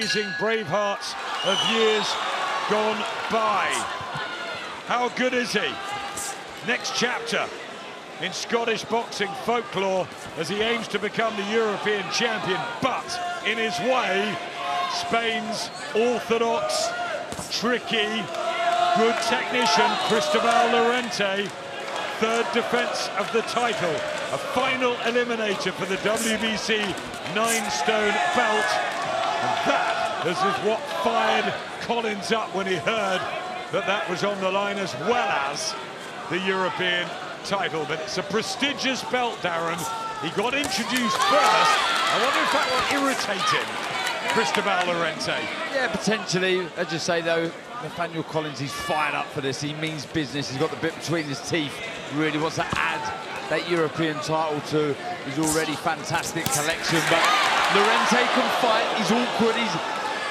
Amazing bravehearts of years gone by. How good is he? Next chapter in Scottish boxing folklore as he aims to become the European champion, but in his way, Spain's orthodox, tricky, good technician, Cristobal Lorente, third defense of the title, a final eliminator for the WBC 9-stone belt. And that is what fired Collins up when he heard that that was on the line, as well as the European title. But it's a prestigious belt, Darren. He got introduced first. I wonder if that will irritate him, Cristobal Lorente. Yeah, potentially. As you say, though, Nathaniel Collins, he's fired up for this. He means business. He's got the bit between his teeth. Really wants to add that European title to his already fantastic collection. But Lorente can fight. He's awkward.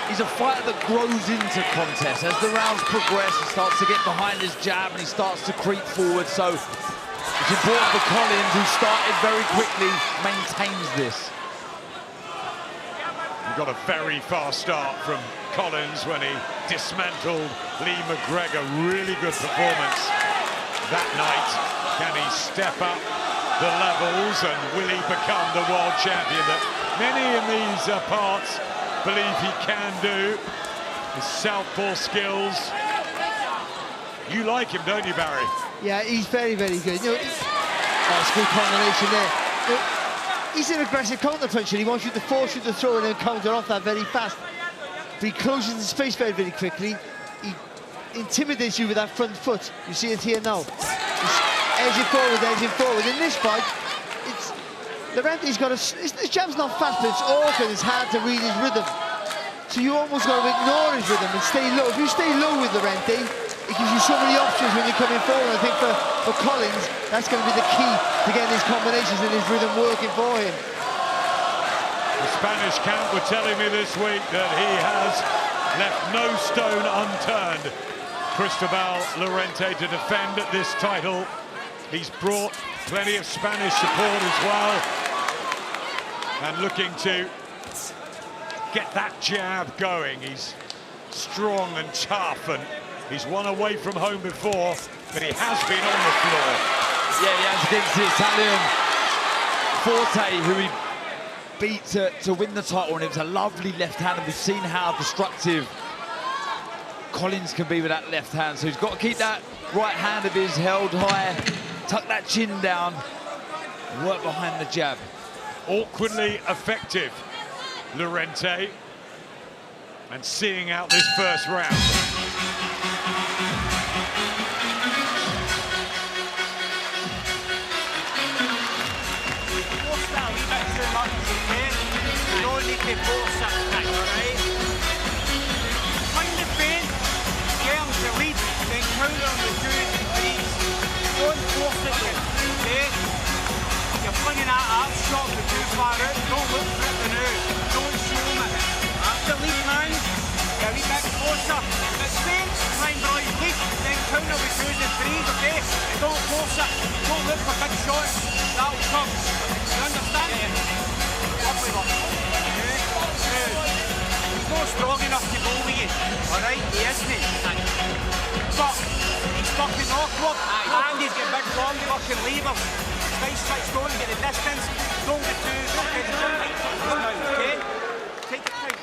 He's a fighter that grows into contests. As the rounds progress, he starts to get behind his jab and he starts to creep forward. So it's important for Collins, who started very quickly, maintains this. He got a very fast start from Collins when he dismantled Lee McGregor. Really good performance that night. Can he step up the levels, and will he become the world champion that many in these parts believe he can do? His southpaw skills. You like him, don't you, Barry? Yeah, he's very, very good. You know, it's a good combination there. You know, he's an aggressive counter-puncher. He wants you to force you to throw and then counter off that very fast. But he closes the space very, very quickly. He intimidates you with that front foot. You see it here now. He's edging forward, edging forward. In this fight, it's Lorente's got a... His jab's not fast, but it's awkward. It's hard to read his rhythm. So you almost got to ignore his rhythm and stay low. If you stay low with Lorente, it gives you so many options when you're coming forward. I think for Collins, that's going to be the key to getting his combinations and his rhythm working for him. The Spanish camp were telling me this week that he has left no stone unturned, Cristobal Lorente, to defend this title. He's brought plenty of Spanish support as well, and looking to get that jab going. He's strong and tough, and he's won away from home before, but he has been on the floor. Yeah, he has against the Italian Forte, who he beat to win the title, and it was a lovely left hand, and we've seen how destructive Collins can be with that left hand. So he's got to keep that right hand of his held high, tuck that chin down, work behind the jab. Awkwardly effective, Lorente, and seeing out this first round. Find the pain, get him to lead, then counter on the 2 and 3s. Don't force it, okay? You're flinging that arm shot too far out. Don't look for it now. Don't show him it. After lead hand, get a wee bit closer. But Spain, try and draw his lead, then counter with 2s and 3s, okay? And don't force it. Don't look for big shots. That'll come. You understand? Lovely one. He's not strong enough to go with you, alright? He isn't. But he's fucking awkward, and he's got big long fucking levers. Nice switch going, get the distance, don't get too, don't get too tight, okay? Take it time.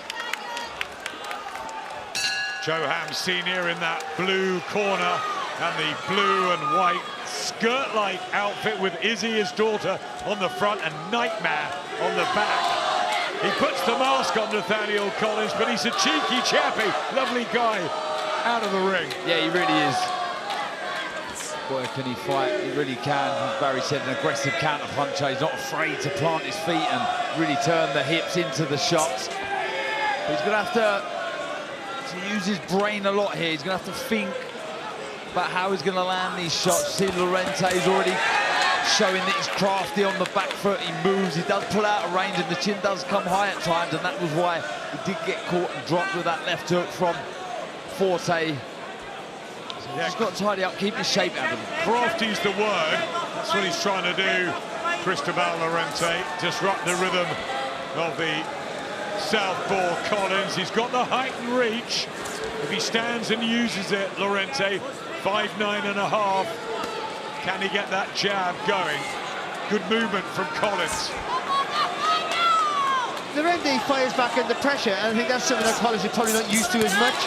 Joe Ham Sr. in that blue corner, and the blue and white skirt-like outfit with Izzy, his daughter, on the front, and Nightmare on the back. He puts the mask on Nathaniel Collins, but he's a cheeky chappy, lovely guy, out of the ring. Yeah, he really is. Boy, can he fight, he really can. As Barry said, an aggressive counter-puncher. He's not afraid to plant his feet and really turn the hips into the shots. But he's gonna have to use his brain a lot here. He's gonna have to think about how he's gonna land these shots. See, Lorente's already showing that he's crafty on the back foot. He moves, he does pull out of range, and the chin does come high at times, and that was why he did get caught and dropped with that left hook from Forte. So he's just got to tidy up, keep his shape out of him. Crafty's the word. That's what he's trying to do, Cristobal Lorente. Disrupt the rhythm of the southpaw Collins. He's got the height and reach. If he stands and uses it, Lorente, 5'9½". Can he get that jab going? Good movement from Collins. Lorente fires back under pressure, and I think that's something that Collins is probably not used to as much.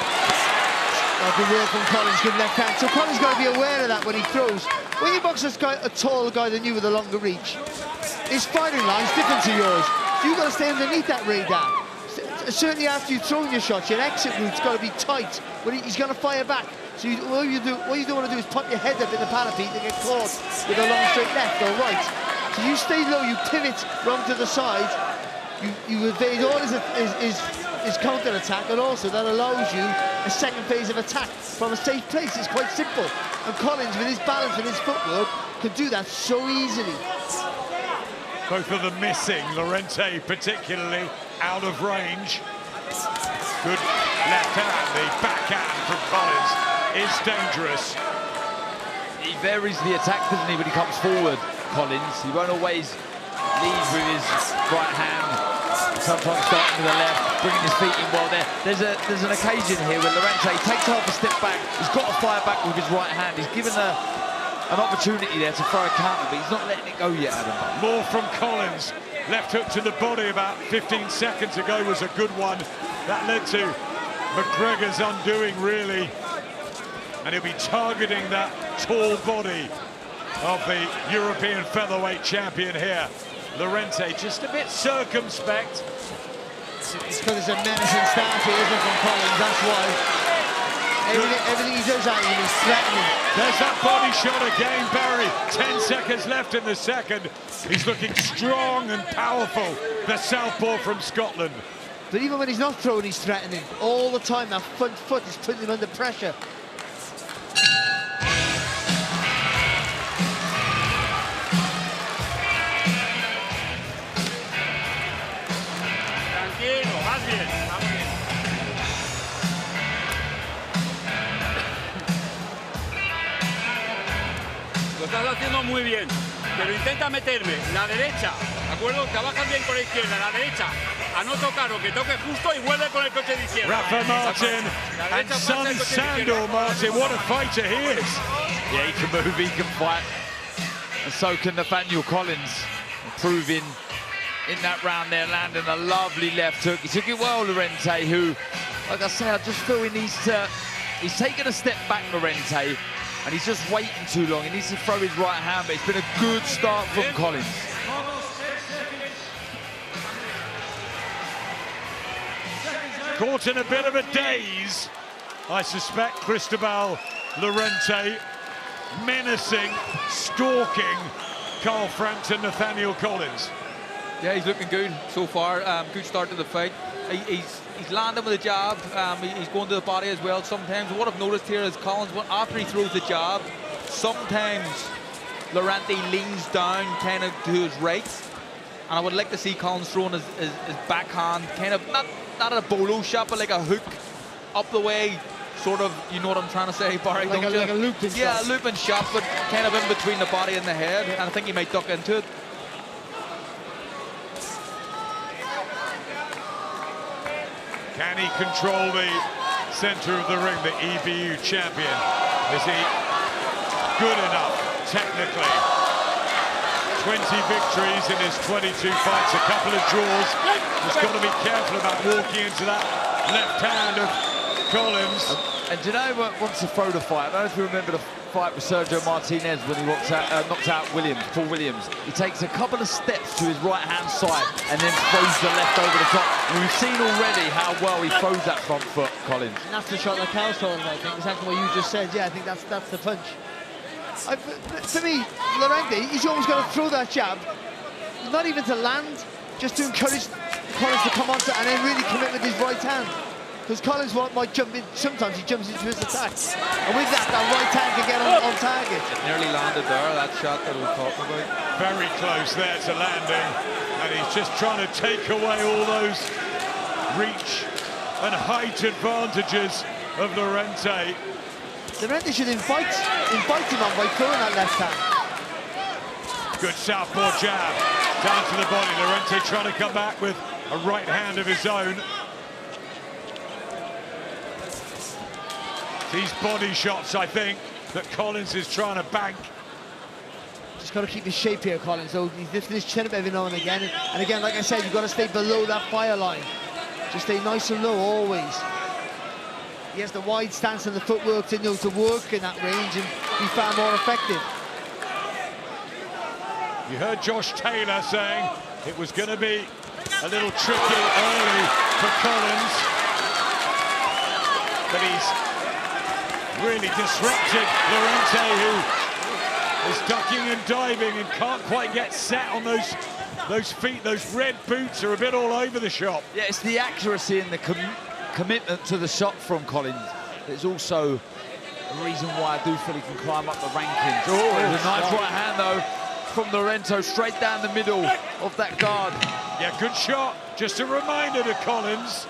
Good work from Collins, good left hand. So Collins got to be aware of that when he throws. When you box a tall guy than you with a longer reach, his firing line's different to yours. So you've got to stay underneath that radar. Certainly after you've thrown your shots, your exit route's got to be tight. When he's going to fire back. So what you don't want to do is pop your head up in the parapet and get caught with a long straight left or right. So you stay low, you pivot round to the side. You evade all his counter-attack, and also that allows you a second phase of attack from a safe place. It's quite simple. And Collins, with his balance and his footwork, can do that so easily. Both of them missing, Lorente particularly out of range. Good left hand, the backhand from Collins is dangerous. He varies the attack, doesn't he, when he comes forward, Collins. He won't always lead with his right hand. Sometimes starting to the left, bringing his feet in well there. There's an occasion here where Lorente takes half a step back. He's got to fire back with his right hand. He's given an opportunity there to throw a counter, but he's not letting it go yet, Adam. More from Collins. Left hook to the body about 15 seconds ago was a good one. That led to McGregor's undoing, really. And he'll be targeting that tall body of the European featherweight champion here. Lorente just a bit circumspect. It's because it's a menacing start here, isn't it, from Collins? That's why. Everything he does out of him is threatening. There's that body shot again, Barry. 10 seconds left in the second. He's looking strong and powerful, the southpaw from Scotland. But even when he's not throwing, he's threatening. All the time, that front foot is putting him under pressure. Lo estás haciendo muy bien, pero intenta meterme la derecha, ¿de acuerdo? Trabajas bien con la izquierda, la derecha, a no tocar, o que toque justo y vuelve con el coche de izquierda. Rafa Martin and Son Sandor Martin, what a fighter he is. Yeah, he can move, he can fight. And so can Nathaniel Collins, improving in that round there, landing a lovely left hook. He took it well, Lorente, who, like I say, I just feel he needs to, he's taken a step back, Lorente, and he's just waiting too long. He needs to throw his right hand, but it's been a good start from Collins. Caught in a bit of a daze, I suspect, Cristobal Lorente, menacing, stalking Carl Frampton, Nathaniel Collins. Yeah, he's looking good so far. Good start to the fight. He's landing with a jab. He's going to the body as well sometimes. What I've noticed here is Collins, after he throws the jab, sometimes Lorente leans down kind of to his right. And I would like to see Collins throwing his backhand, kind of, not a bolo shot, but like a hook up the way, sort of, you know what I'm trying to say, Barry, like don't you? Like a looping shot. Yeah, a looping shot, but kind of in between the body and the head. And I think he might duck into it. Can he control the center of the ring, the EBU champion? Is he good enough, technically? 20 victories in his 22 fights, a couple of draws. He's got to be careful about walking into that left hand of Collins. And do you know what wants to throw the fight? I don't know if you remember the fight with Sergio Martinez when he knocked out Paul Williams. He takes a couple of steps to his right-hand side and then throws the left over the top. And we've seen already how well he throws that front foot, Collins. And that's the shot that Carl's throwing, I think. Exactly what you just said. Yeah, I think that's the punch. For me, Lorente, he's always got to throw that jab, not even to land, just to encourage Collins to come onto and then really commit with his right hand. Because Collins might jump in, sometimes he jumps into his attack. And with that right hand can get on target. It nearly landed there, that shot that we were talking about. Very close there to landing. And he's just trying to take away all those reach and height advantages of Lorente. Lorente should invite him on by throwing that left hand. Good southpaw jab down to the body. Lorente trying to come back with a right hand of his own. These body shots, I think, that Collins is trying to bank. Just got to keep his shape here, Collins, though. He's lifting his chin up every now and again. And again, like I said, you've got to stay below that fire line. Just stay nice and low, always. He has the wide stance and the footwork to know to work in that range and be far more effective. You heard Josh Taylor saying it was going to be a little tricky early for Collins. But he's really disrupted Lorente, who is ducking and diving and can't quite get set on those feet. Those red boots are a bit all over the shop. Yeah, it's the accuracy and the commitment to the shot from Collins. It's also a reason why I do feel he can climb up the rankings. Oh, there's a nice right hand, though, from Lorente, straight down the middle of that guard. Yeah, good shot. Just a reminder to Collins.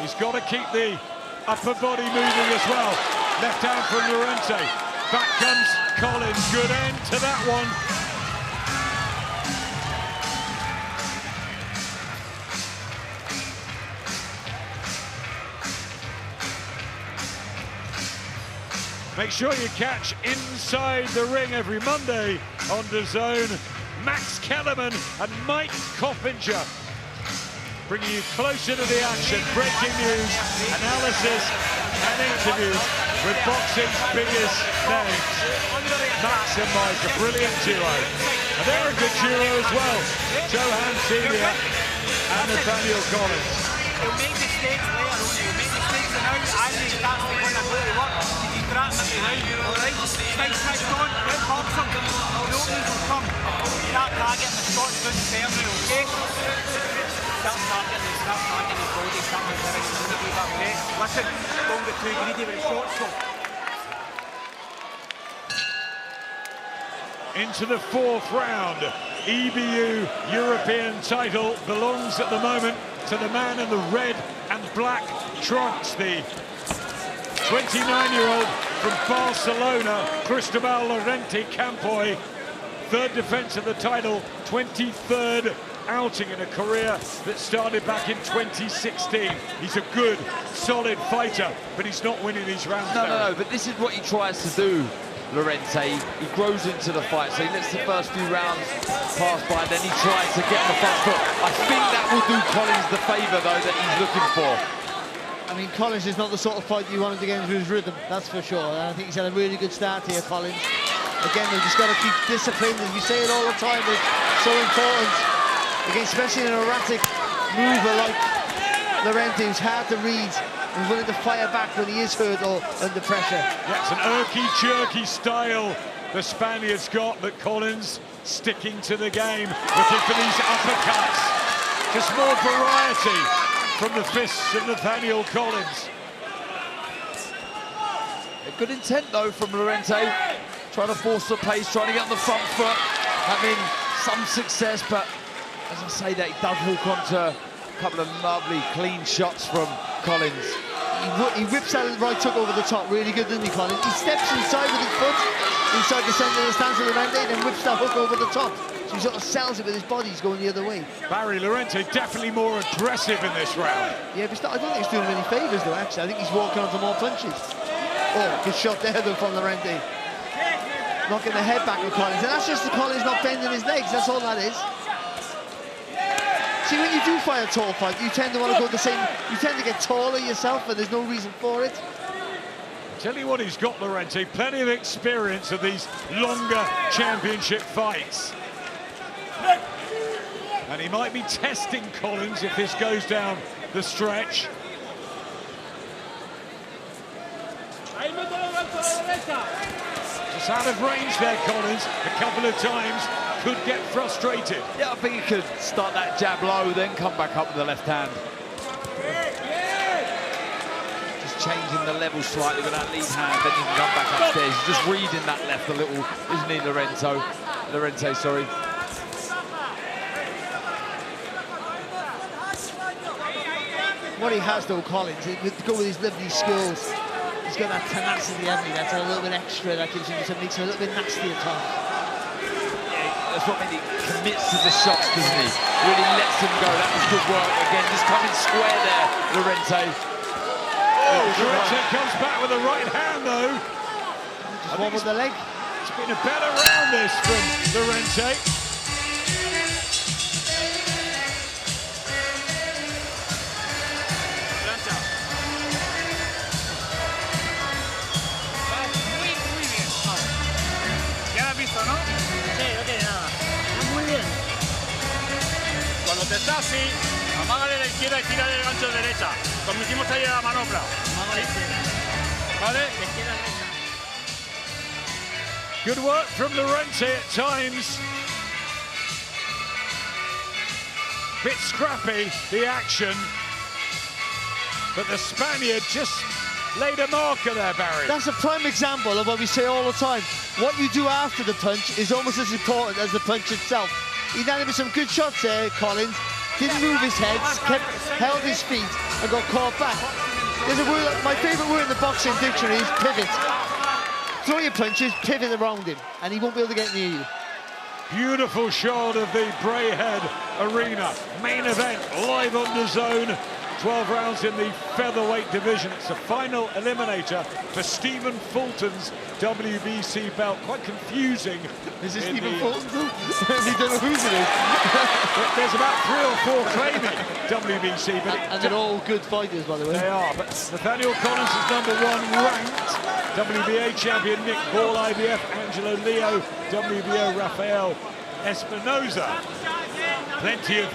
He's got to keep the upper body moving as well. Left hand from Lorente. Back comes Collins. Good end to that one. Make sure you catch Inside the Ring every Monday on DAZN. Max Kellerman and Mike Coppinger bringing you closer to the action. Breaking news, analysis and interviews with boxing's biggest names. Max and Mike, a brilliant duo. And they're a good duo as well. Johan Senior and Nathaniel Collins. He'll make mistakes later on. He'll make mistakes now. I think that's the one that really works. He's grabbing it behind. All right. Nice on. It pops him. The openings will come. Start targeting the shots good terminal. Okay. Start targeting his body. Start targeting his body. Okay. Listen. Don't get too greedy with the shots. So. Into the fourth round. EBU European title belongs at the moment to the man in the red and black trunks, the 29-year-old from Barcelona, Cristobal Lorente Campoy. Third defense of the title, 23rd outing in a career that started back in 2016. He's a good, solid fighter, but he's not winning these rounds. No, but this is what he tries to do, Lorente. He grows into the fight, so he lets the first few rounds pass by, then he tries to get the front foot. I think that will do Collins the favour, though, that he's looking for. I mean, Collins is not the sort of fight you want him to get into his rhythm, that's for sure. And I think he's had a really good start here, Collins. Again, we've just got to keep disciplined, as we say it all the time, but it's so important. Again, especially an erratic mover like Lorente, who's hard to read, and willing to fire back when he is hurt or under pressure. Yeah, it's an irky-jerky style the Spaniard's got, but Collins sticking to the game, looking for these uppercuts. Just more variety from the fists of Nathaniel Collins. A good intent, though, from Lorente. Trying to force the pace, trying to get on the front foot. Having some success, but as I say that, he does hook onto a couple of lovely, clean shots from Collins. He whips that right hook over the top, really good, doesn't he, Collins? He steps inside with his foot, inside the centre of the stance of Lorente, and then whips that hook over the top. So he sort of sells it with his body, he's going the other way. Barry Lorente definitely more aggressive in this round. Yeah, but I don't think he's doing him any favours, though, actually. I think he's walking onto more punches. Oh, good shot there, though, from Lorente. Knocking the head back of Collins, and that's just the Collins not bending his legs, that's all that is. See, when you do fight a tall fight, you tend to want to go the same, you tend to get taller yourself, and there's no reason for it. Tell you what he's got, Lorente, plenty of experience of these longer championship fights. And he might be testing Collins if this goes down the stretch. Just out of range there, Collins, a couple of times, could get frustrated. Yeah, I think he could start that jab low, then come back up with the left hand. Just changing the level slightly with that lead hand, then he can come back upstairs. He's just reading that left a little, isn't he, Lorente, sorry. What he has, though, Collins, to go with his lovely skills, he's got that tenacity, hasn't he? That's a little bit extra, that gives him, makes him a little bit nasty at times. That's what I mean. He commits to the shots, doesn't he? Really lets them go. That was good work. Again, just coming square there, Lorente. Oh, Lorente comes back with the right hand, though. Just one with the leg. It's been a better round, this, from Lorente. ¿No? Sí, no tiene nada. Muy bien. Cuando te está así, amaga de la izquierda y tira del gancho de derecha. Como hicimos ayer a la manopla. Amaga de izquierda. ¿Vale? De izquierda a derecha. Good work from Lorente at times. Bit scrappy, the action. But the Spaniard just laid a marker there, Barry. That's a prime example of what we say all the time. What you do after the punch is almost as important as the punch itself. He landed with some good shots there, Collins. Didn't move his head, held his feet and got caught back. There's a word, my favourite word in the boxing dictionary is pivot. Throw your punches, pivot around him, and he won't be able to get near you. Beautiful shot of the Brayhead Arena. Main event, live on the zone. 12 rounds in the featherweight division. It's the final eliminator for Stephen Fulton's WBC belt. Quite confusing. Is it Stephen Fulton? We don't know whose it is. There's about 3 or 4 claiming WBC, but and they're all good fighters, by the way. They are, but Nathaniel Collins is #1 ranked. WBA champion Nick Ball, IBF, Angelo Leo, WBO Rafael Espinoza. Plenty of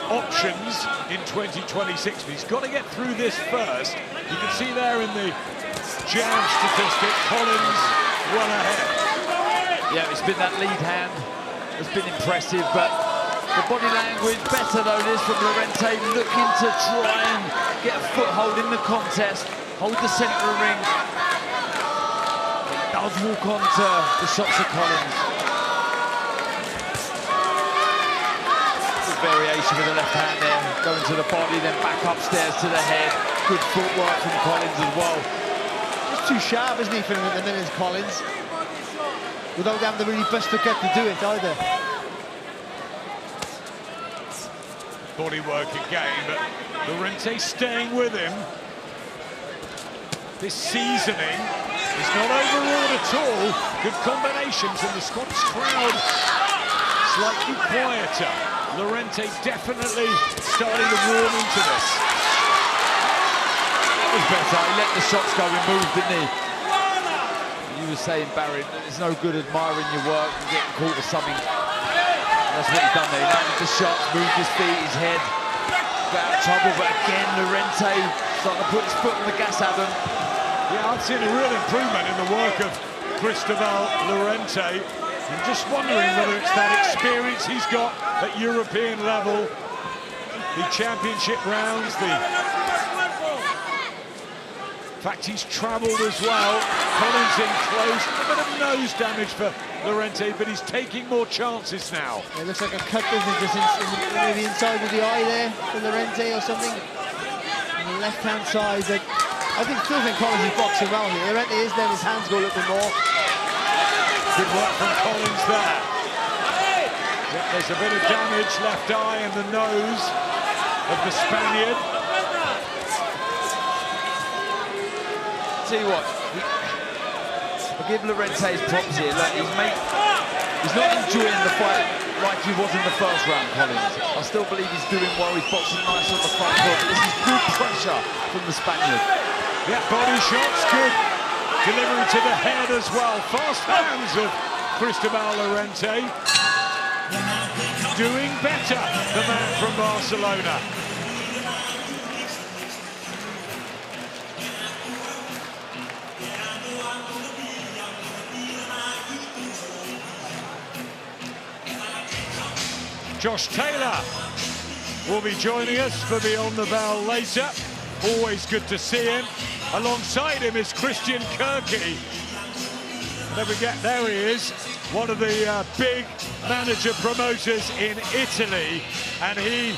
options in 2026, but he's got to get through this first. You can see there in the jab statistic, Collins well ahead. Yeah, it's been that lead hand. It's been impressive, but the body language better though this from Lorente, looking to try and get a foothold in the contest, hold the centre of the ring. He does walk on to the shots of Collins. Variation with the left hand there, going to the body, then back upstairs to the head. Good footwork from Collins as well. Just too sharp, isn't he, for him at the minute, Collins? Without having to really bust the gut to do it either. Body work again, but Lorente staying with him. This seasoning is not overawed at all. Good combinations, and the Scottish crowd slightly quieter. Lorente definitely starting to warm into this. That was better. He let the shots go, he moved, didn't he? You were saying, Barry, that it's no good admiring your work and getting caught with something. That's what he's done there. He landed the shots, moved his feet, his head, got out of trouble, but again, Lorente starting to put his foot on the gas, Adam. Yeah, I've seen a real improvement in the work of Cristobal Lorente. I'm just wondering whether it's that experience he's got at European level, the championship rounds, the fact he's travelled as well. Collins in close, a bit of nose damage for Lorente, but he's taking more chances now. It looks like a cut, doesn't it, just maybe inside of the eye there for Lorente or something. On the left-hand side, but I still think Collins is boxing well here. Lorente is letting his hands go a little bit more. Good work from Collins there. There's a bit of damage, left eye and the nose of the Spaniard. Tell you what, I'll give Lorente his props here. Like, he's not enjoying the fight like he was in the first round, Collins. I still believe he's doing well. He's boxing nice on the front foot. This is good pressure from the Spaniard. Yeah, body shots, good. Delivery to the head as well. Fast hands of Cristobal Lorente. Doing better, the man from Barcelona. Josh Taylor will be joining us for Beyond the Bell later. Always good to see him. Alongside him is Christian Kirky. There he is, one of the big manager promoters in Italy, and he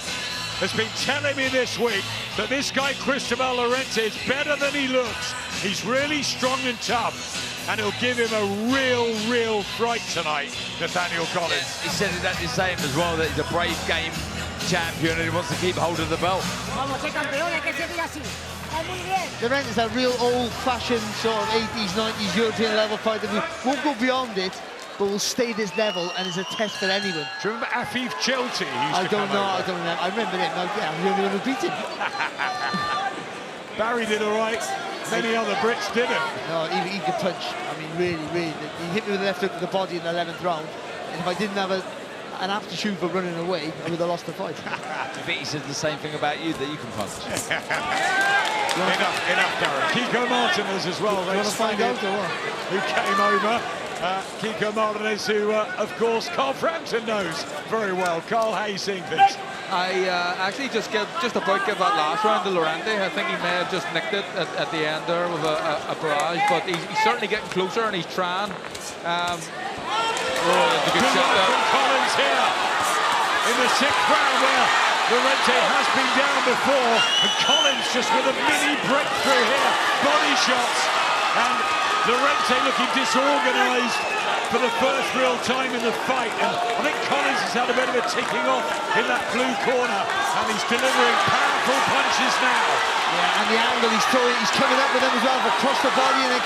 has been telling me this week that this guy Cristobal Lorente is better than he looks. He's really strong and tough, and he'll give him a real fright tonight, Nathaniel Collins. He said exactly the same as well, that he's a brave game champion and he wants to keep hold of the belt. Lorente's a real old-fashioned sort of 80s, 90s European level fighter who won't go beyond it, but will stay this level and is a test for anyone. Do you remember Afif Chelty? I don't know. I remember him. I'm the only one who beat him. Barry did all right. Many other Brits didn't. No, he could punch. I mean, really. He hit me with the left hook to the body in the 11th round. And if I didn't have an aptitude for running away, I would have lost the fight. I think he said the same thing about you, that you can punch. enough, Darren. Kiko Martinez as well. You want to find out or what? Who came over. Kiko Martinez, who, of course, Carl Frampton knows very well. Carl, how are you seeing things? I actually just about give that last round to Lorente. I think he may have just nicked it at the end there with a barrage, but he's certainly getting closer and he's trying. That's a good shot there. From Collins here in the 6th round where Lorente has been down before, and Collins just with a mini breakthrough here. Body shots, and Lorente looking disorganised for the first real time in the fight, and I think Collins has had a bit of a ticking off in that blue corner, and he's delivering powerful punches now. Yeah, and the angle he's throwing, he's coming up with them as well, across the body and then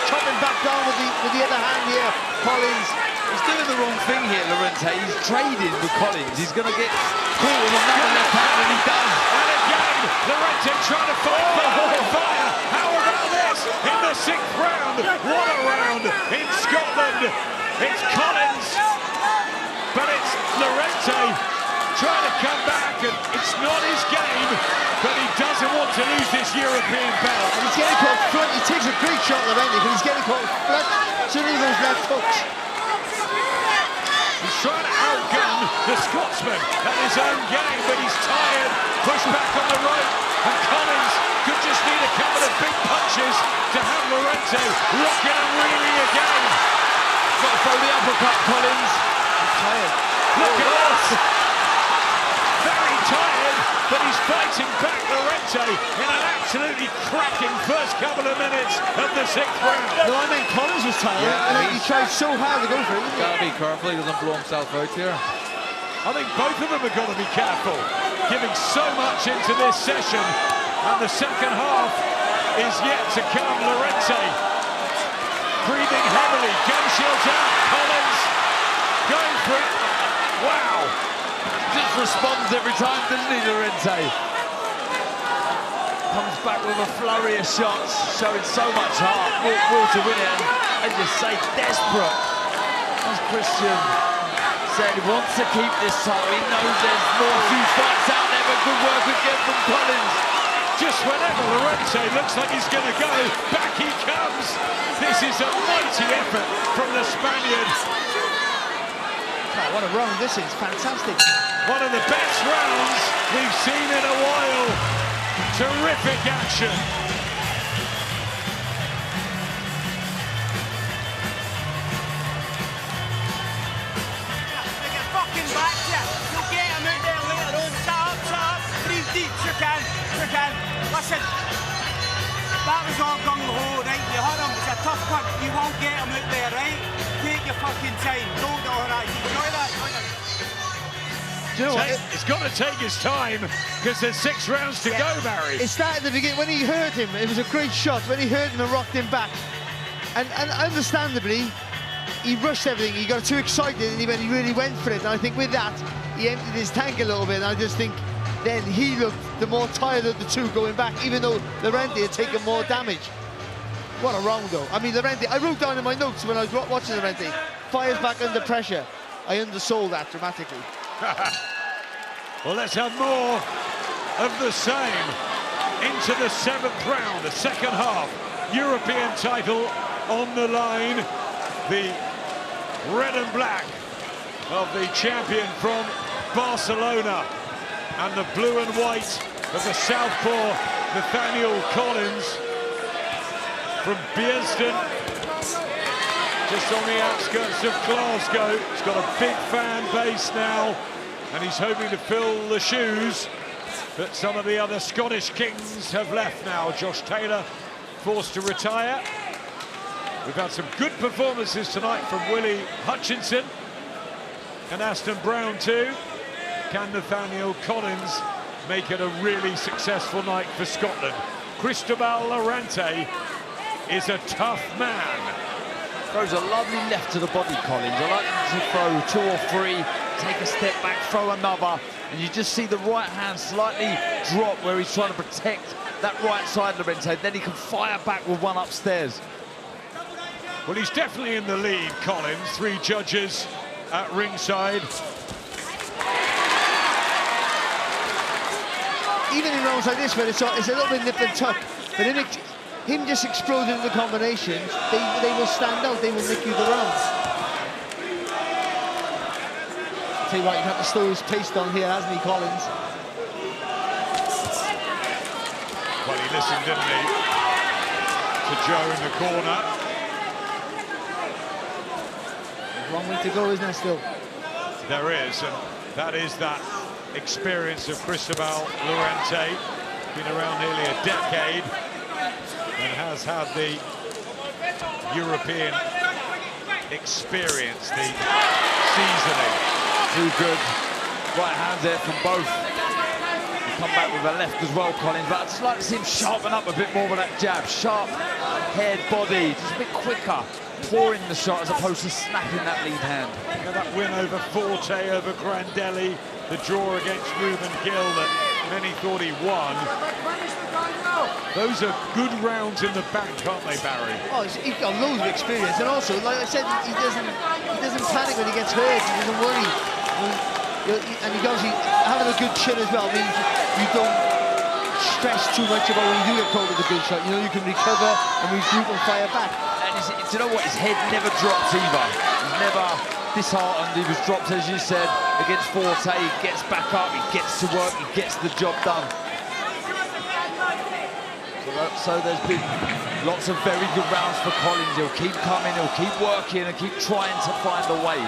chopping back down with the other hand here. Collins, he's doing the wrong thing here, Lorente. He's trading with Collins. He's going to get caught with another left hand, and he does. And again, Lorente trying to fight fire. How about this in the 6th round? What a round in Scotland. It's Collins, but it's Lorente trying to come back, and it's not his game, but he doesn't want to lose this European belt. and he's getting caught front. He takes a great shot, Lorente, but he's getting caught front. Certainly those left hooks. He's trying to outgun the Scotsman at his own game, but he's tired. Pushed back on the right, and Collins could just need a couple of big punches to have Lorente rocking and reeling again. Got to throw the uppercut, Collins. He's tired. Look at this! Very tired, but he's fighting back Lorente in an absolutely cracking first couple of minutes of the 6th round. No, I meant Collins was tired, and he tried so hard to go for it. Gotta be careful he doesn't blow himself out here. I think both of them have got to be careful, giving so much into this session, and the second half is yet to come. Lorente breathing heavily, gun shields out, Collins going for it. Wow! Just responds every time, doesn't he, Lorente? Comes back with a flurry of shots, showing so much heart, will to win it, and as you say, desperate. As Christian said, he wants to keep this title. He knows there's more huge fights out there, but good work again from Collins. Just whenever Lorente looks like he's going to go, back he comes. This is a mighty effort from the Spaniard. Oh, what a round this is, fantastic. One of the best rounds we've seen in a while. Terrific action. Fucking back to you. You'll get him out there later on. Shut up. Breathe deep. You can. Listen. That was all gung-ho, right? You heard him. It's a tough one. You won't get him out there, right? Take your fucking time. Don't do all right. Enjoy that. Do you know what? It's got to take his time because there's 6 rounds to go, Barry. It started at the beginning. When he heard him, it was a great shot. When he heard him and rocked him back. And understandably, he rushed everything. He got too excited and he really went for it. And I think with that, he emptied his tank a little bit. And I just think then he looked the more tired of the two going back, even though Lorente had taken more damage. What a round, though. I mean, Lorente, I wrote down in my notes when I was watching Lorente, fires back under pressure. I undersold that dramatically. Well, let's have more of the same into the 7th round, the second half. European title on the line. The red and black of the champion from Barcelona and the blue and white of the southpaw Nathaniel Collins from Bearsden, just on the outskirts of Glasgow. He's got a big fan base now, and he's hoping to fill the shoes that some of the other Scottish kings have left now. Josh Taylor forced to retire. We've had some good performances tonight from Willie Hutchinson and Aston Brown too. Can Nathaniel Collins make it a really successful night for Scotland? Cristobal Lorente is a tough man. Throws a lovely left to the body, Collins. I like him to throw 2 or 3, take a step back, throw another, and you just see the right hand slightly drop where he's trying to protect that right side, Lorente. Then he can fire back with one upstairs. Well, he's definitely in the lead, Collins. 3 judges at ringside. Even in rounds like this, where it's a little bit nip and tuck, but him just exploding in the combinations, they will stand out, they will make you the rounds. Tell you what, you have to slow his pace down here, hasn't he, Collins? Well, he listened, didn't he, to Joe in the corner. There's one way to go, isn't there, still? There is, and that is that experience of Cristobal Lorente. Been around nearly a decade and has had the European experience, the seasoning. Too good. Right hands there from both. He come back with a left as well, Collins, but I'd just like to see him sharpen up a bit more with that jab. Sharp head, body, just a bit quicker. Pouring the shot as opposed to snapping that lead hand. You know, that win over Forte, over Grandelli, the draw against Ruben Gill that many thought he won. Those are good rounds in the bank, aren't they, Barry? Oh, he's got loads of experience, and also, like I said, he doesn't panic when he gets hurt. He doesn't worry, and he goes having a good chin as well. I mean, you don't stress too much about when you do get caught with a good shot. You know, you can recover and regroup and fire back. And do you know what? His head never drops either. He's never disheartened. He was dropped, as you said, against Forte. He gets back up, he gets to work, he gets the job done. So there's been lots of very good rounds for Collins. He'll keep coming, he'll keep working and keep trying to find a way.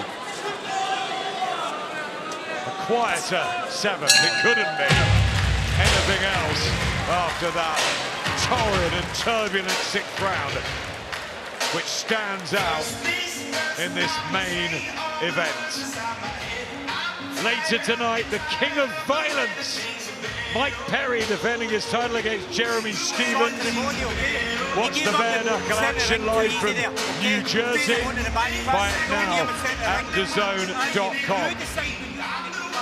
A quieter 7th, it couldn't be anything else after that torrid and turbulent 6th round, which stands out in this main event. Later tonight, the king of violence, Mike Perry, defending his title against Jeremy Stevens. Watch the bare knuckle action live from New Jersey. Buy it now at DAZN.com.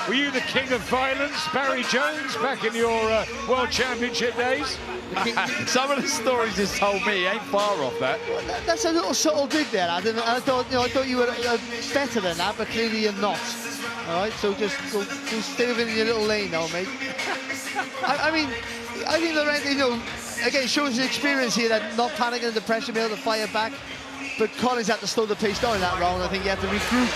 Were you the king of violence, Barry Jones, back in your World Championship days? Some of the stories he's told me ain't far off that. Well, that's a little subtle dig there, Adam. I thought you were better than that, but clearly you're not. All right, so just stay within your little lane now, mate. I mean, I think Lorente, you know, again, shows his experience here, that not panicking under pressure, be able to fire back. But Collins had to slow the pace down in that round. I think he had to regroup.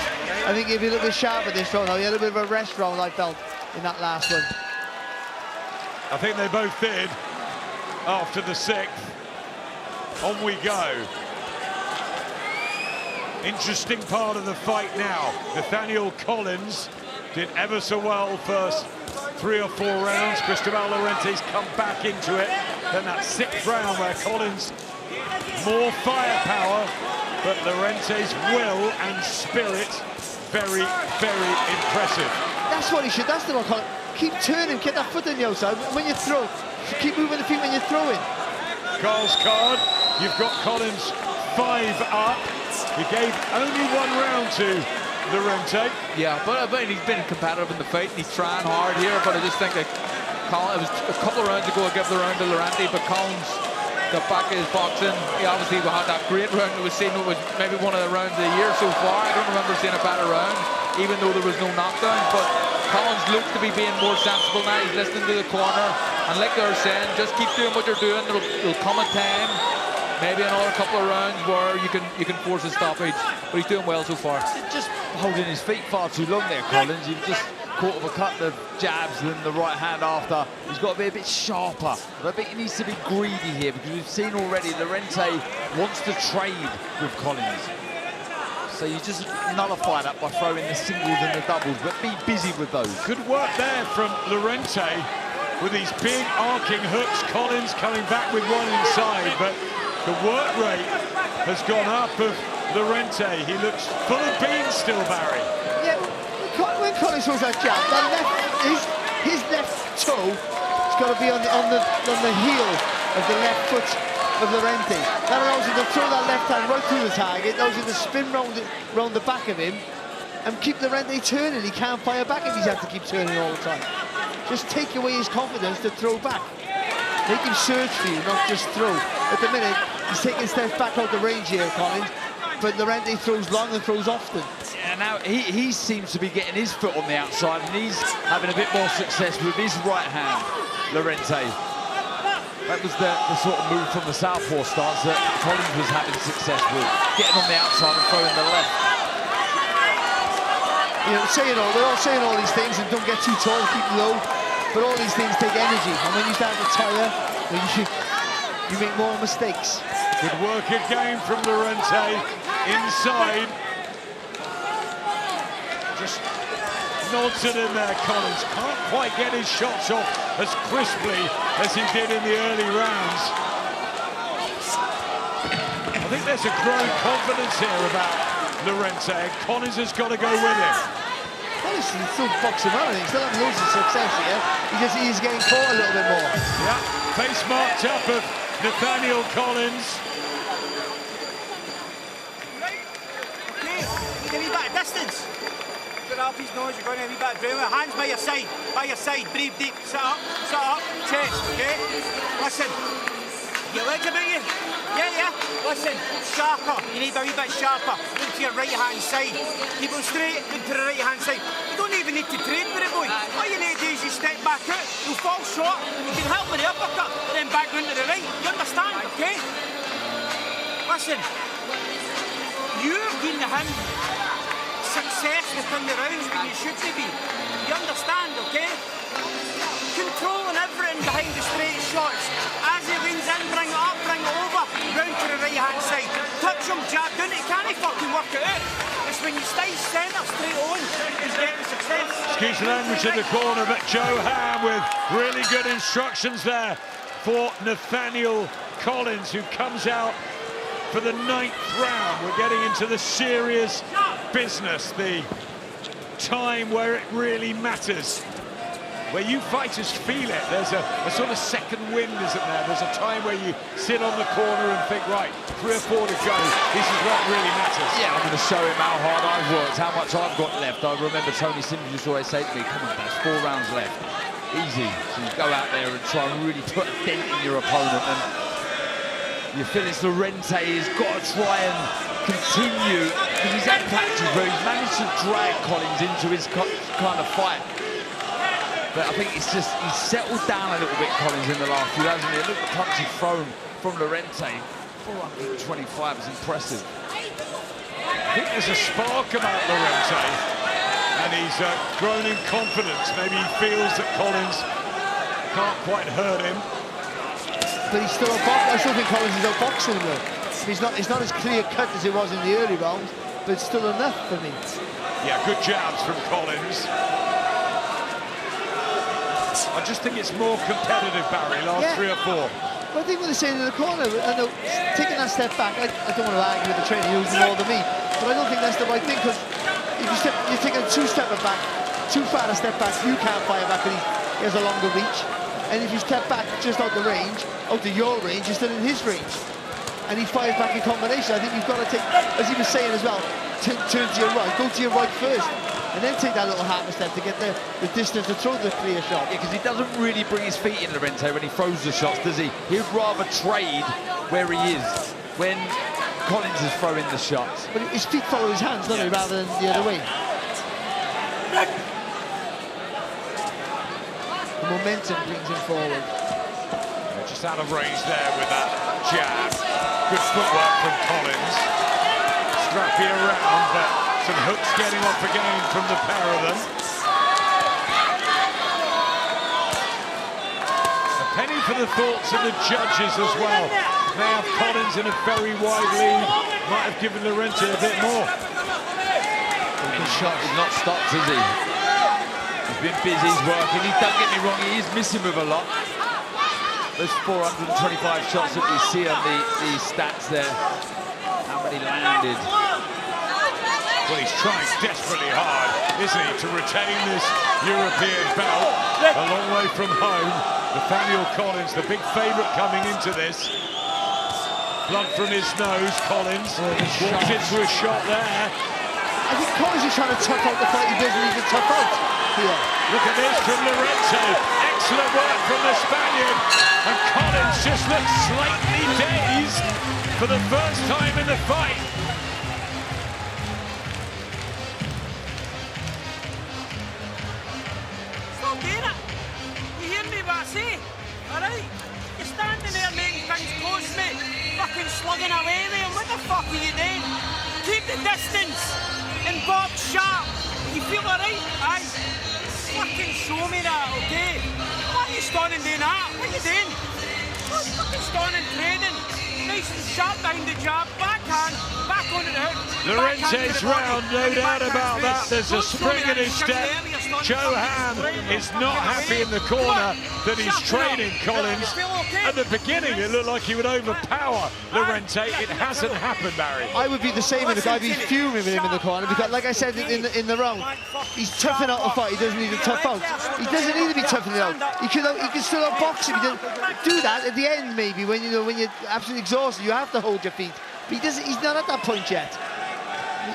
I think he'd be a little bit sharper this round. Now he had a bit of a rest round, I felt, in that last one. I think they both did after the 6th. On we go. Interesting part of the fight now. Nathaniel Collins did ever so well first 3 or 4 rounds. Cristobal Lorente's come back into it. Then that 6th round where Collins more firepower, but Lorente's will and spirit very, very impressive. That's what he should. That's the one. Keep turning, get that foot on the outside. When you throw, keep moving the feet when you're throwing. Carl's card. You've got Collins 5 up. He gave only 1 round to Lorente. Yeah, but he's been competitive in the fight and he's trying hard here. But I just think that Collins, it was a couple of rounds ago I gave the round to Lorente, but Collins got back in his boxing. He obviously had that great round that was seen. It was maybe one of the rounds of the year so far. I don't remember seeing a better round, even though there was no knockdown. But Collins looks to be being more sensible now. He's listening to the corner, and like they're saying, just keep doing what you're doing. There'll come a time, maybe another couple of rounds where you can force a stoppage. But he's doing well so far. Just holding his feet far too long there, Collins. You've just caught him a couple of jabs and the right hand after. He's got to be a bit sharper. But I think he needs to be greedy here, because we've seen already Lorente wants to trade with Collins. So you just nullify that by throwing the singles and the doubles, but be busy with those. Good work there from Lorente with these big arcing hooks. Collins coming back with 1 inside, but The work rate has gone up of Lorente. He looks full of beans still, Barry. Yeah, when Collins throws that jab, his left toe has got to be on the heel of the left foot of Lorente. That allows him to throw that left hand right through the target, allows him to spin round the back of him and keep Lorente turning. He can't fire back if he's had to keep turning all the time. Just take away his confidence to throw back. Make him search for you, not just throw. At the minute, he's taking steps back out the range here, Collins, but Lorente throws long and throws often. Yeah, now he seems to be getting his foot on the outside, and he's having a bit more success with his right hand, Lorente. That was the sort of move from the southpaw stance that Collins was having success with, getting on the outside and throwing the left. You know, they're all saying all these things, and don't get too tall, keep low. But all these things take energy, and when you start to tire, you make more mistakes. Good work again from Lorente inside. Just nods it in there, Collins. Can't quite get his shots off as crisply as he did in the early rounds. I think there's a growing confidence here about Lorente, and Collins has got to go with him. Collins is still boxing well, I think. Still having loads of success here. He's getting caught a little bit more. Yeah, face marked up of Nathaniel Collins. Okay, give me back distance. Get off his nose, you're going to have a bit of adrenaline. Hands by your side, breathe deep, sit up, chest, okay? Listen, your legs about you? Yeah. Listen, sharper, you need a wee bit sharper. Look to your right-hand side. Keep on straight, look to the right-hand side. You don't even need to trade with it, boy. All you need to do is you step back out, you'll fall short, you can help with the uppercut, and then back round to the right. You understand, okay? Listen, you're giving him success within the rounds when you should be. You understand, okay? Controlling everything behind the straight shots. As he leans in, bring it up, bring it over, round to the right-hand side. Touch him, jab down, he can't fucking work it out. It's when you stay centre straight on, he's getting success. Excuse the language in the corner, but Joe Ham with really good instructions there for Nathaniel Collins, who comes out for the 9th round. We're getting into the serious business, the time where it really matters, where you fighters feel it. There's a sort of second wind, isn't there? There's a time where you sit on the corner and think, right, 3 or 4 to go. This is what really matters. Yeah, I'm going to show him how hard I've worked, how much I've got left. I remember Tony Simmons used to always say to me, come on, there's 4 rounds left. Easy. So you go out there and try and really put a dent in your opponent, and you feel it's Lorente has got to try and continue, because he's had patches where he's managed to drag Collins into his kind of fight. But I think it's just, he's settled down a little bit, Collins, in the last few, hasn't he? Look at the punch he's thrown from Lorente. 425 is impressive. I think there's a spark about Lorente, and he's grown in confidence. Maybe he feels that Collins can't quite hurt him. But he's still I still think Collins is outboxing him, though. It's not as clear-cut as it was in the early rounds, but it's still enough for me. Yeah, good jabs from Collins. I just think it's more competitive, Barry, last 3 or 4. Well, I think what they're saying in the corner, I know, taking that step back, I don't want to argue with the trainer, he knows more than me, but I don't think that's the right thing, because if you're taking a 2-step back, too far a step back, you can't fire back, and he has a longer reach. And if you step back just out the range, out of your range, you're still in his range. And he fires back in combination. I think you've got to take, as he was saying as well, turn to your right, go to your right first, and then take that little half a step to get the distance to throw the clear shot. Yeah, because he doesn't really bring his feet in, Lorente, when he throws the shots, does he? He'd rather trade where he is when Collins is throwing the shots. But his feet follow his hands, don't they, rather than the other way. The momentum brings him forward. Just out of range there with that jab. Good footwork from Collins. Scrappy around, but some hooks getting off again from the pair of them. A penny for the thoughts of the judges as well. They have Collins in a very wide lead. Might have given Lorente a bit more. His shot is not stopped, is he? He's been busy, he's working. Don't get me wrong, he is missing with a lot. those 425 shots that we see on the stats there. How many landed? Well, he's trying desperately hard, isn't he, to retain this European belt. A long way from home. Nathaniel Collins, the big favourite coming into this. Blood from his nose, Collins walks into a shot there. I think Collins is trying to tough out the fight. He doesn't need to tough out here. Look at this from Lorente. Excellent work from the Spaniard. And Collins just looks slightly dazed for the first time in the fight. Stop doing it. You hear me what I say? Alright? You're standing there making things close, mate. Fucking slugging away there. What the fuck are you doing? Keep the distance and box sharp. You feel alright? Aye. Fucking show me that, okay? Why are you standing doing that? What are you doing? What fucking standing trading? Nice and sharp behind the jab, backhand, back onto the hook. Lorente's round, no doubt about that. There's a spring in his step. Johan is not happy in the corner that he's training Collins. At the beginning, it looked like he would overpower Lorente. It hasn't happened, Barry. I would be the same in the guy. I'd be fuming with him in the corner because, like I said in the round, he's toughing out the fight. He doesn't need to tough out. He doesn't need to be toughing it out. He can still outbox him. He doesn't do that at the end, maybe when you're absolutely exhausted. You have to hold your feet. But he's not at that point yet.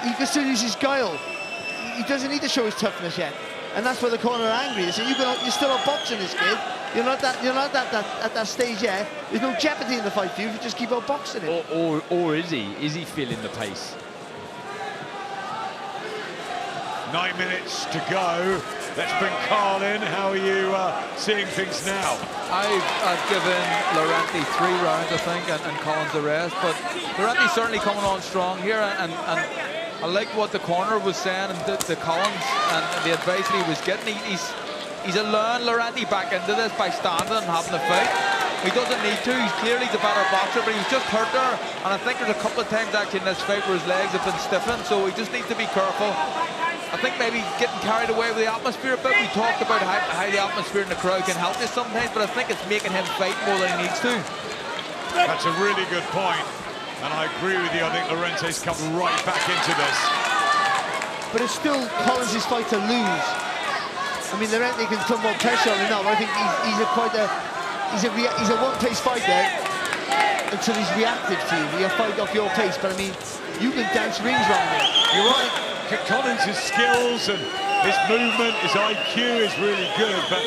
He can still use his guile. He doesn't need to show his toughness yet. And that's where the corner are angry. They say, you're still outboxing this kid. You're not at that stage yet. There's no jeopardy in the fight for you if you just keep outboxing him. Or is he? Is he feeling the pace? 9 minutes to go. Let's bring Carl in. How are you seeing things now? I've given Lorente 3 rounds, I think, and Collins the rest. But Lorente's certainly coming on strong here, and I like what the corner was saying, and the Collins and the advice that he was getting. He's allowing Lorente back into this by standing and having the fight. He doesn't need to. He's clearly the better boxer, but he was just hurt there. And I think there's a couple of times actually in this fight where his legs have been stiffened, so he just needs to be careful. I think maybe getting carried away with the atmosphere a bit. We talked about how the atmosphere in the crowd can help this sometimes, but I think it's making him fight more than he needs to. That's a really good point, and I agree with you. I think Lorente's come right back into this. But it's still Collins' fight to lose. I mean, Lorente can put more pressure on him now, but I think he's a one-pace fighter until he's reactive to you. He'll fight off your pace, but I mean, you can dance rings around him. You're right. Collins' skills and his movement, his IQ is really good, but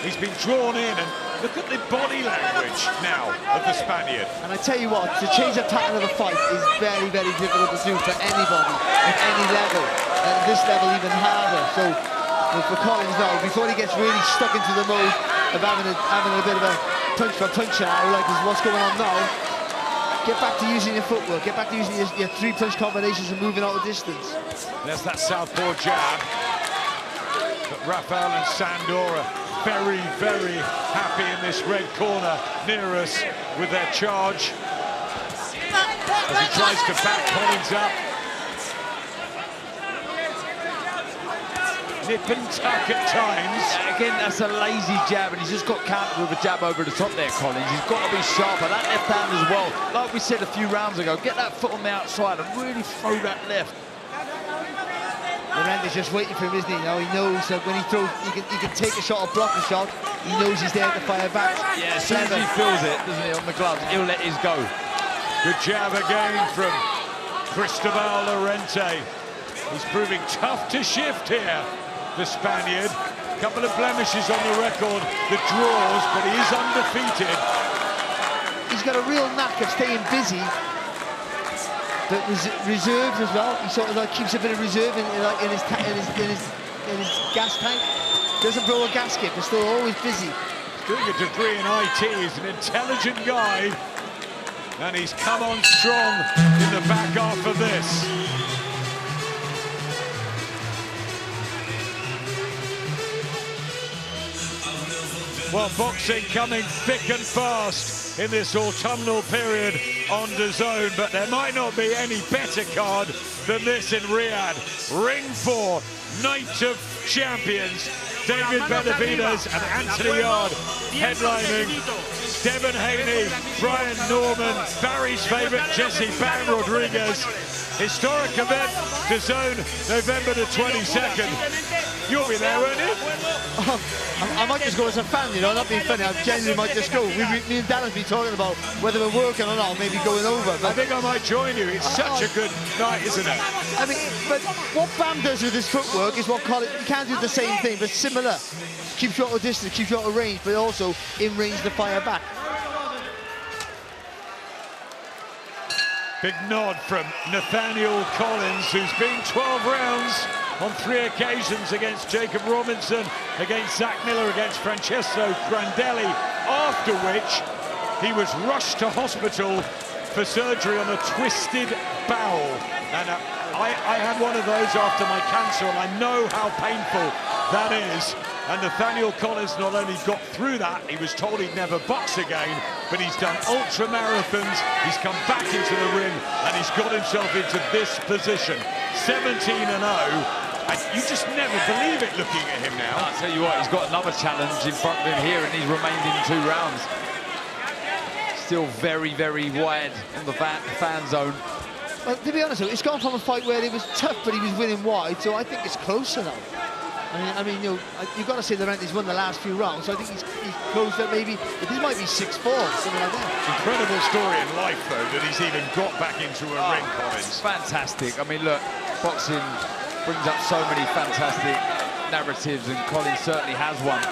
he's been drawn in, and look at the body language now of the Spaniard. And I tell you what, to change the pattern of a fight is very, very difficult to do for anybody at any level. At this level, even harder. So for Collins now, before he gets really stuck into the mode of having a bit of a punch for punch now, like what's going on now, get back to using your footwork, get back to using your 3-punch combinations and moving out of distance. There's that southpaw jab. But Rafael and Sandor are very, very happy in this red corner near us with their charge. As he tries to back Collins up. Nip and tuck at times. Again, that's a lazy jab, and he's just got countered with a jab over the top there, Collins. He's got to be sharper. That left hand as well. Like we said a few rounds ago, get that foot on the outside and really throw that left. Lorente's just waiting for him, isn't he? Now he knows that when he throws, he can take a shot or block a shot. He knows he's there to fire back. Yeah, as soon as he feels it, doesn't he, on the gloves, he'll let his go. Good jab again from Cristobal Lorente. He's proving tough to shift here, the Spaniard. A couple of blemishes on the record, the draws, but he is undefeated. He's got a real knack of staying busy, but reserved as well. He sort of like keeps a bit of reserve in his gas tank. Doesn't blow a gasket, but still always busy. He's doing a degree in IT. He's an intelligent guy, and he's come on strong in the back half of this. Well, boxing coming thick and fast in this autumnal period on DAZN, but there might not be any better card than this in Riyadh. Ring 4, Night of Champions, David Benavidez and Anthony Yarde headlining. Devon Haney, Brian Norman, Barry's favourite Jesse Bam Rodriguez. Historic event, DAZN, November the 22nd. You'll be there, won't you? I might just go as a fan, you know, not being funny. I genuinely might just go. Me and Dan have been talking about whether we're working or not, maybe going over. But I think I might join you. It's such a good night, isn't it? I mean, but what Bam does with his footwork is what Collins, he can't do the same thing, but similar. Keeps you out of distance, keeps you out of range, but also in range to fire back. Big nod from Nathaniel Collins, who's been 12 rounds on 3 occasions against Jacob Robinson, against Zach Miller, against Francesco Grandelli, after which he was rushed to hospital for surgery on a twisted bowel. And I had one of those after my cancer, and I know how painful that is. And Nathaniel Collins not only got through that, he was told he'd never box again, but he's done ultra marathons, he's come back into the ring, and he's got himself into this position. 17-0, and you just never believe it looking at him now. I'll tell you what, he's got another challenge in front of him here, and he's remained in 2 rounds. Still very, very wide on the fan zone. Well, to be honest, it's gone from a fight where it was tough, but he was winning wide, so I think it's closer now. I mean, you know, you've got to say Lorente's won the last few rounds, so I think he's closed up maybe, but this might be 6-4, something like that. Incredible story in life, though, that he's even got back into a ring, Collins. Fantastic. I mean, look, boxing brings up so many fantastic narratives, and Collins certainly has one.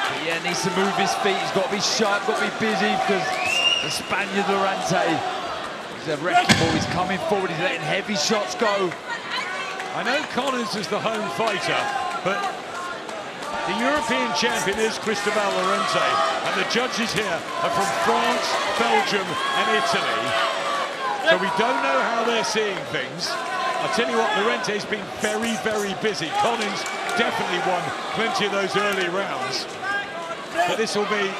But yeah, needs to move his feet. He's got to be sharp, got to be busy, because the Spaniard Lorente, he's a wrecking ball. He's coming forward. He's letting heavy shots go. I know Collins is the home fighter, but the European champion is Cristobal Lorente, and the judges here are from France, Belgium and Italy. So we don't know how they're seeing things. I'll tell you what, Lorente's been very, very busy. Collins definitely won plenty of those early rounds. But this will be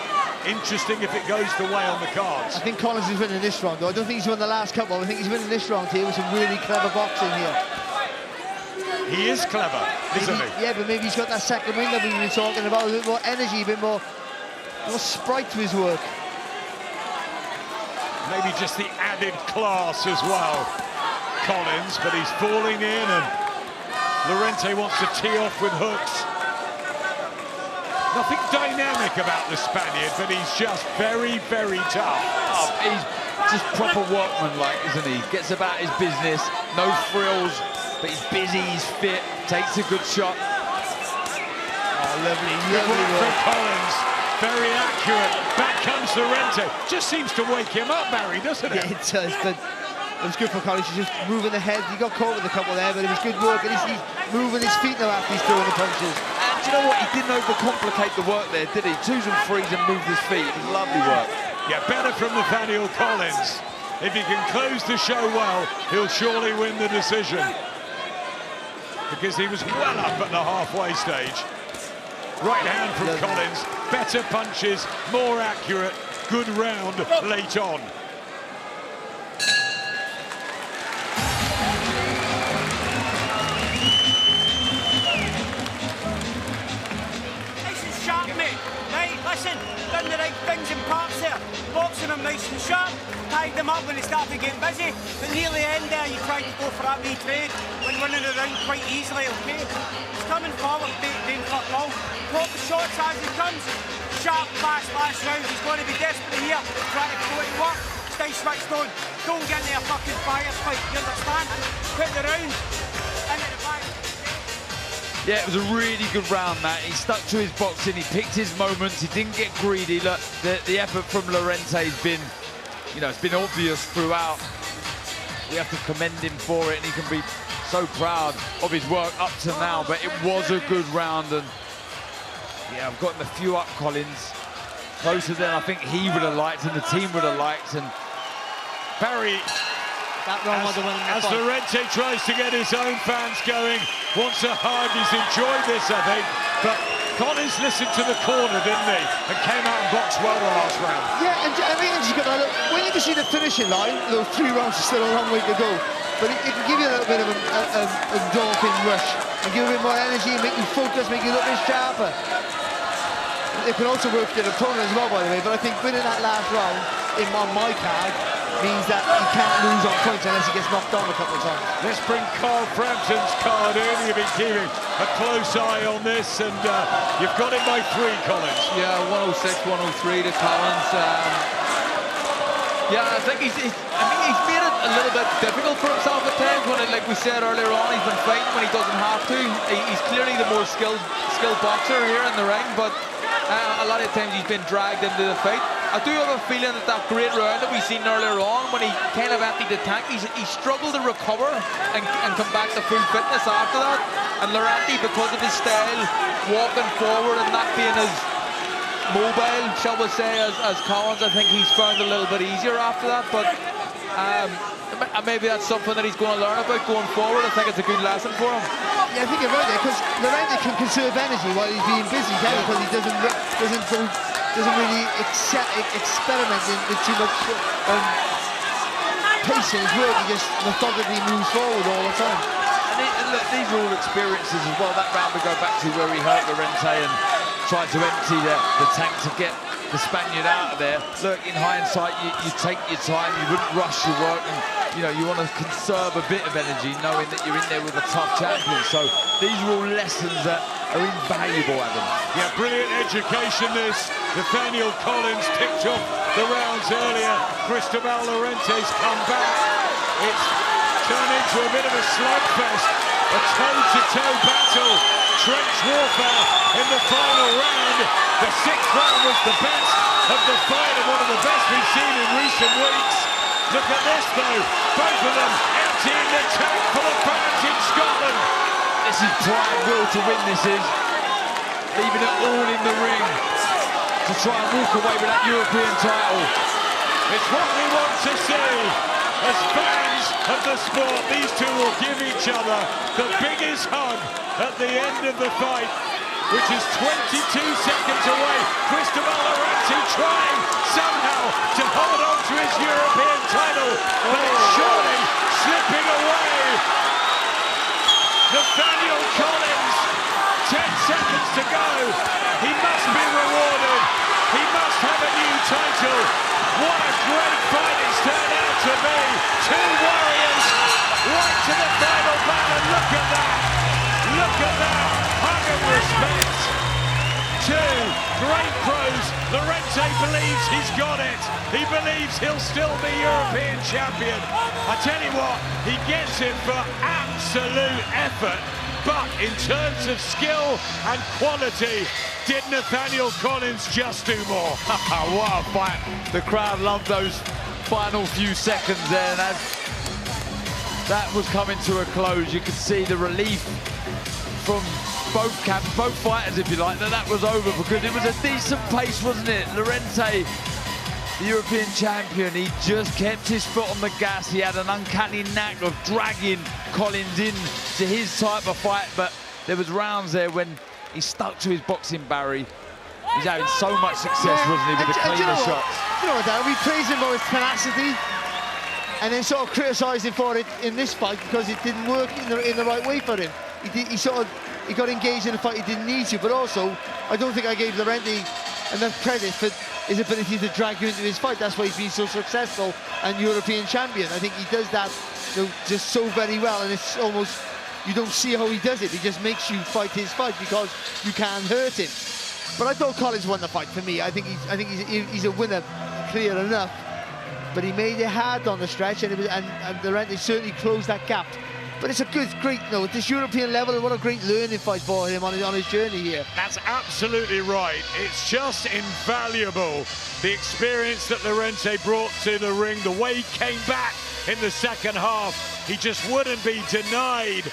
interesting if it goes the way on the cards. I think Collins is winning this round, though. I don't think he's won the last couple. I think he's winning this round here with some really clever boxing here. He is clever, isn't he? Yeah, but maybe he's got that second wing that we've been talking about, a bit more energy, a bit more sprite to his work. Maybe just the added class as well, Collins, but he's falling in, and Lorente wants to tee off with hooks. Nothing dynamic about the Spaniard, but he's just very, very tough. Oh, he's just proper workman-like, isn't he? Gets about his business, no frills. But he's busy, he's fit, takes a good shot. Oh, lovely, Good lovely work work. from Collins. Very accurate. Back comes Lorente. Just seems to wake him up, Barry, doesn't it? Yeah, it does, but it was good for Collins. He's just moving the head. He got caught with a couple there, but it was good work. And he's moving his feet now after he's throwing the punches. And do you know what? He didn't overcomplicate the work there, did he? 2s and 3s and moved his feet. It was lovely work. Yeah, better from Nathaniel Collins. If he can close the show well, he'll surely win the decision, because he was well up at the halfway stage. Right hand from Collins, better punches, more accurate, good round late on. Nice and sharp, mate. Right, listen, done the right things in parts there. Boxing them nice and sharp, tied them up when they started getting busy, but near the end there you tried to go for that wee trade when winning the round quite easily, okay? He's coming forward, doing fuck all. Pop the shots as he comes. Sharp, fast last round. He's going to be desperate here, trying to go to work. Stay switched on. Don't get into a fucking firefight, you understand? Put the round into the bag. Yeah, it was a really good round, that. He stuck to his boxing, he picked his moments, he didn't get greedy. Look, the effort from Lorente's been, you know, it's been obvious throughout. We have to commend him for it, and he can be so proud of his work up to now. But it was a good round, and yeah, I've gotten a few up, Collins. Closer than I think he would have liked and the team would have liked. And Barry, That round was the one in the as fight. Lorente tries to get his own fans going, wants to hug, he's enjoyed this, I think. But Collins listened to the corner, didn't he? And came out and boxed well the last round. Yeah, and I mean, you've got to look, when you can see the finishing line, those 3 rounds are still a long way to go. But it can give you a little bit of a daunting rush and give you a bit more energy and make you focus, make you look a bit sharper. it can also work for the opponent as well, by the way. But I think winning that last round on my card means that he can't lose on points unless he gets knocked down a couple of times. Let's bring Carl Frampton's card in. You've been keeping a close eye on this, and you've got it by 3, Collins. Yeah, 106, 103 to Collins. Yeah, I think he's made it a little bit difficult for himself at times. When, like we said earlier on, he's been fighting when he doesn't have to. He's clearly the more skilled boxer here in the ring, but a lot of times he's been dragged into the fight. I do have a feeling that great round that we seen earlier on, when he kind of emptied the tank, he struggled to recover and come back to full fitness after that. And Lorente, because of his style, walking forward and not being as mobile, shall we say, as Collins, I think he's found a little bit easier after that. But maybe that's something that he's going to learn about going forward. I think it's a good lesson for him. Yeah, I think you're right there, because Lorente can conserve energy while he's being busy, because he doesn't really experiment with too much pace in his work. He just methodically moves forward all the time. And look, these are all experiences as well. That round we go back to where he hurt Lorente and tried to empty the tank to get the Spaniard out of there. Look, in hindsight, you take your time, you wouldn't rush your work, and you want to conserve a bit of energy knowing that you're in there with a tough champion. So these are all lessons that are invaluable, Adam. Yeah, brilliant education this. Nathaniel Collins ticked off the rounds earlier. Cristobal Lorente's come back. It's turned into a bit of a slugfest, a toe-to-toe battle, trench warfare in the final round. The 6th round was the best of the fight and one of the best we've seen in recent weeks. Look at this though, both of them emptying the tank full of fans in Scotland. This is pride will to win, this is. Leaving it all in the ring to try and walk away with that European title. It's what we want to see. As fans of the sport, these two will give each other the biggest hug at the end of the fight, which is 22 seconds away. Cristobal Lorente trying somehow to hold on to his European title, but it's surely slipping away. Nathaniel Collins, 10 seconds to go. He must be rewarded. He must have a new title. What a great fight it's turned out to be. 2 warriors right to the final battle, and look at that. Look at that. Hug of respect. 2 great pros. Lorente believes he's got it. He believes he'll still be European champion. I tell you what, he gets it for absolute effort. But in terms of skill and quality, did Nathaniel Collins just do more? What a fight. The crowd loved those final few seconds there. And as that was coming to a close, you could see the relief from both fighters, if you like, that was over, because it was a decent pace, wasn't it? Lorente, the European champion, he just kept his foot on the gas. He had an uncanny knack of dragging Collins into his type of fight, but there was rounds there when he stuck to his boxing, Barry. He's having so much success, wasn't he, with the cleaner shots. You know what, Dan, we praised him for his tenacity and then sort of criticised him for it in this fight because it didn't work in the right way for him. He got engaged in a fight he didn't need to, but also, I don't think I gave Lorente enough credit for his ability to drag you into his fight. That's why he's been so successful and European champion. I think he does that just so very well, and it's almost, you don't see how he does it. He just makes you fight his fight because you can't hurt him. But I thought Collins won the fight for me. I think he's a winner, clear enough. But he made it hard on the stretch, and Lorente certainly closed that gap. But it's a great, at this European level, what a great learning fight for him on his journey here. That's absolutely right. It's just invaluable, the experience that Lorente brought to the ring, the way he came back in the second half. He just wouldn't be denied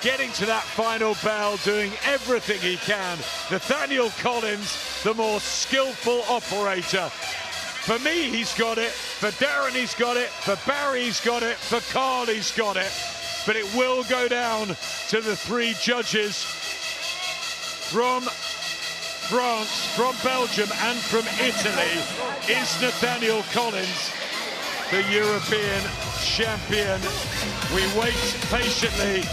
getting to that final bell, doing everything he can. Nathaniel Collins, the more skillful operator. For me, he's got it. For Darren, he's got it. For Barry, he's got it. For Carl, he's got it. But it will go down to the 3 judges from France, from Belgium, and from Italy. Is Nathaniel Collins the European champion? We wait patiently.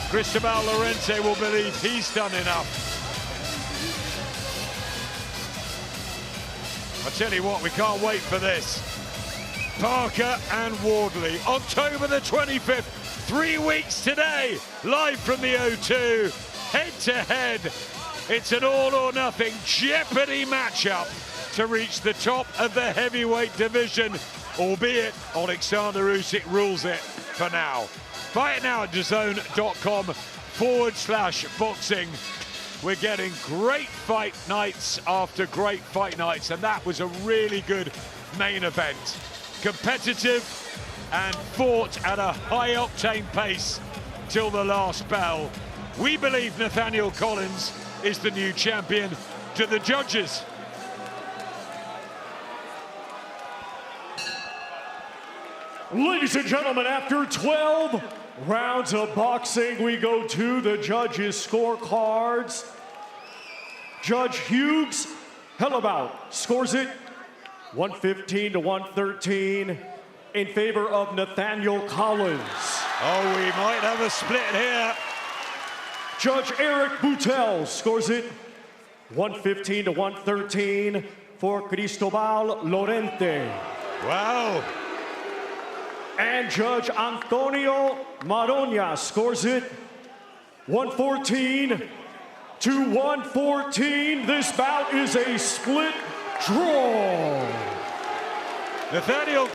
Cristobal Lorente will believe he's done enough. tell you what, we can't wait for this. Parker and Wardley, October the 25th, 3 weeks today, live from the O2, head-to-head. It's an all-or-nothing Jeopardy matchup to reach the top of the heavyweight division, albeit Alexander Usyk rules it for now. Fight now at DAZN.com/boxing. We're getting great fight nights after great fight nights, and that was a really good main event. Competitive and fought at a high-octane pace till the last bell. We believe Nathaniel Collins is the new champion. To the judges. Ladies and gentlemen, after 12 rounds of boxing, we go to the judges' scorecards. Judge Hughes Hellabout scores it 115 to 113 in favor of Nathaniel Collins. Oh, we might have a split here. Judge Eric Boutel scores it 115 to 113 for Cristobal Lorente. Wow. And Judge Antonio Maronia scores it 114 to 114. This bout is a split draw. Nathaniel